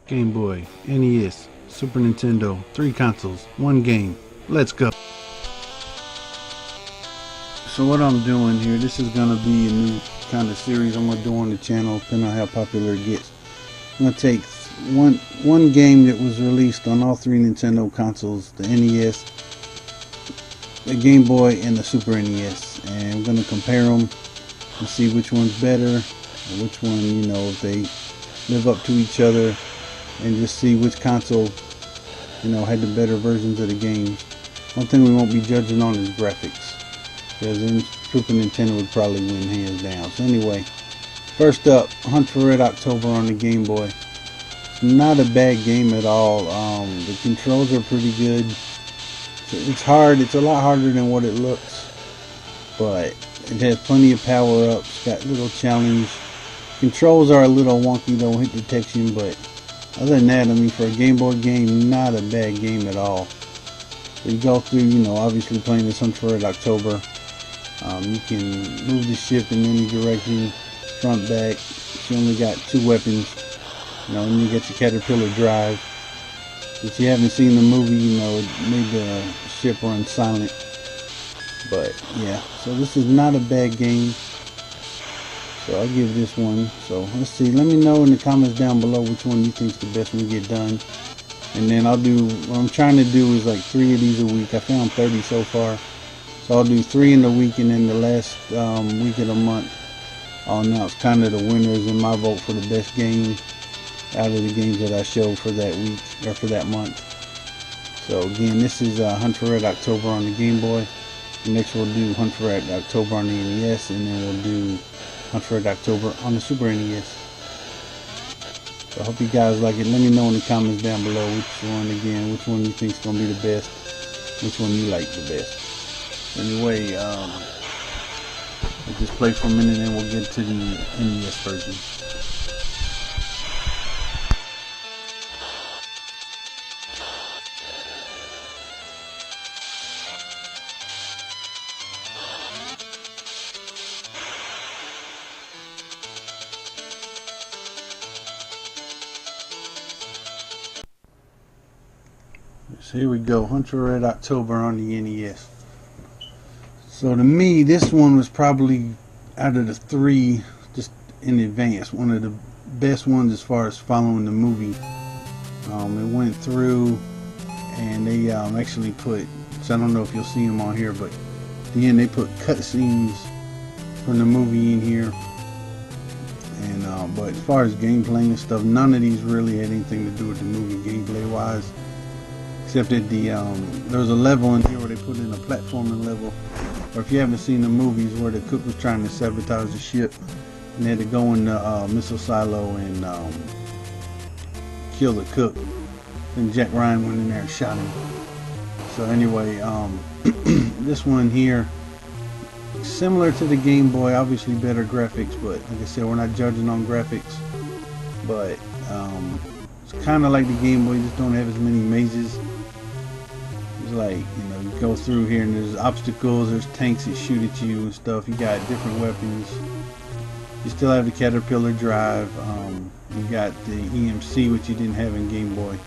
Game Boy, NES, Super Nintendo, 3 consoles, 1 game. Let's go. So what I'm doing here, this is going to be a new kind of series I'm going to do on the channel, depending on how popular it gets. I'm going to take one game that was released on all 3 Nintendo consoles, the NES, the Game Boy, and the Super NES, and I'm going to compare them and see which one's better, or which one, if they live up to each other, and just see which console, had the better versions of the games. One thing we won't be judging on is graphics, because then Super Nintendo would probably win hands down. So anyway, first up, Hunt for Red October on the Game Boy. It's not a bad game at all. The controls are pretty good. It's hard. It's a lot harder than what it looks, but it has plenty of power-ups. Got little challenge. Controls are a little wonky though, hit detection, but other than that, for a Game Boy game, not a bad game at all. So you go through, obviously playing this Hunt for Red October. You can move the ship in any direction, front, back. You only got 2 weapons, and you get your caterpillar drive. If you haven't seen the movie, it made the ship run silent. But yeah, so this is not a bad game. So I'll give this one. So let's see. Let me know in the comments down below which one you think is the best one to get done. And then I'll do, what I'm trying to do is like 3 of these a week. I found 30 so far. So I'll do 3 in the week, and then the last week of the month I'll announce kind of the winners and my vote for the best game out of the games that I showed for that week or for that month. So again, this is Hunt for Red October on the Game Boy. Next we'll do Hunt for Red October on the NES, and then we'll do Hunt for Red October on the Super NES. So I hope you guys like it. Let me know in the comments down below which one you think is going to be the best, which one you like the best. Anyway, I'll just play for a minute and we'll get to the NES version. So here we go, Hunt for Red October on the NES. So to me, this one was probably, out of the 3, just in advance, one of the best ones as far as following the movie. It went through, and they actually put, so I don't know if you'll see them on here, but at the end they put cutscenes from the movie in here. And but as far as gameplay and stuff, none of these really had anything to do with the movie gameplay wise. Except that there was a level in here where they put in a platforming level, or if you haven't seen the movies where the cook was trying to sabotage the ship and they had to go in the missile silo and kill the cook, and Jack Ryan went in there and shot him. So anyway, this one here, similar to the Game Boy, obviously better graphics, but like I said, we're not judging on graphics, but it's kind of like the Game Boy, just don't have as many mazes. It's like, you go through here and there's obstacles, there's tanks that shoot at you and stuff. You got different weapons. You still have the caterpillar drive. You got the EMC, which you didn't have in Game Boy.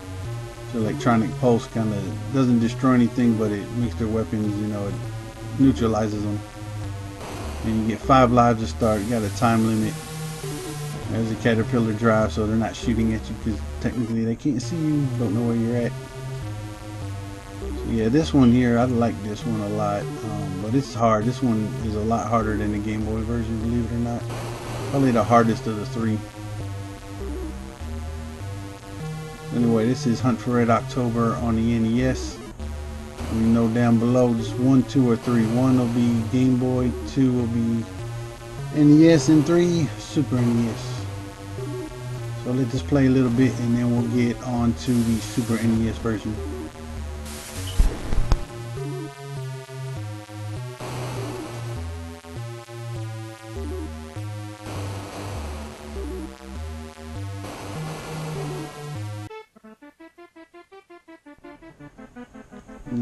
So electronic pulse kind of doesn't destroy anything, but it makes their weapons, it neutralizes them. And you get 5 lives to start. You got a time limit. There's a caterpillar drive, so they're not shooting at you because technically they can't see you, don't know where you're at. So yeah, this one here, I like this one a lot, but it's hard. This one is a lot harder than the Game Boy version, believe it or not. Probably the hardest of the 3. Anyway, this is Hunt for Red October on the NES. Let me know down below, just 1, 2, or 3. 1 will be Game Boy, 2 will be NES, and 3 Super NES. So let this play a little bit and then we'll get on to the Super NES version.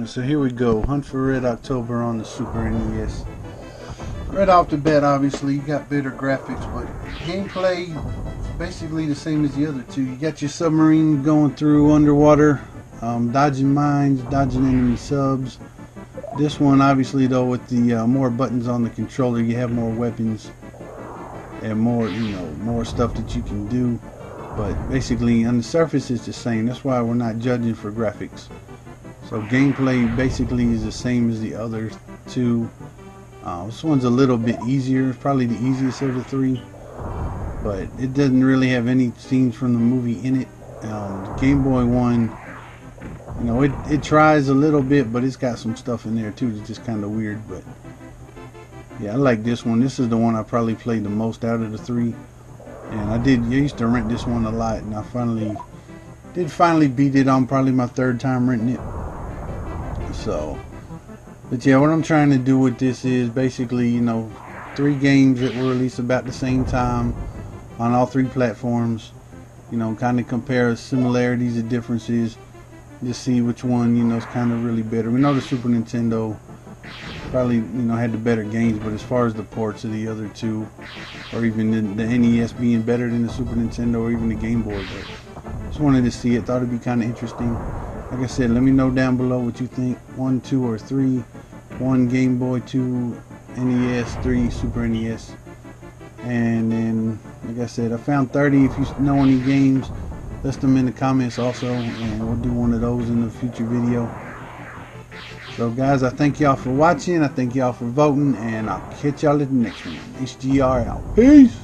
So here we go, Hunt for Red October on the Super NES. Right off the bat, obviously, you got better graphics, but gameplay basically the same as the other two. You got your submarine going through underwater, dodging mines, dodging enemy subs. This one, obviously, though, with the more buttons on the controller, you have more weapons and more, more stuff that you can do. But basically, on the surface, it's the same. That's why we're not judging for graphics. So gameplay basically is the same as the other two. This one's a little bit easier. It's probably the easiest of the three. But it doesn't really have any scenes from the movie in it. The Game Boy one, it tries a little bit, but it's got some stuff in there too that's just kind of weird. But yeah, I like this one. This is the one I probably played the most out of the three. And I used to rent this one a lot, and I finally beat it on probably my third time renting it. So, but yeah, what I'm trying to do with this is basically, 3 games that were released about the same time on all 3 platforms. Kind of compare similarities and differences. Just see which one, is kind of really better. We know the Super Nintendo probably, had the better games, but as far as the ports of the other two, or even the NES being better than the Super Nintendo or even the Game Boy, but just wanted to see it. Thought it'd be kind of interesting. Like I said, let me know down below what you think. 1, 2, or 3. 1 Game Boy, 2 NES, 3 Super NES. And then, like I said, I found 30. If you know any games, list them in the comments also, and we'll do one of those in a future video. So guys, I thank y'all for watching. I thank y'all for voting, and I'll catch y'all at the next one. HGR out. Peace.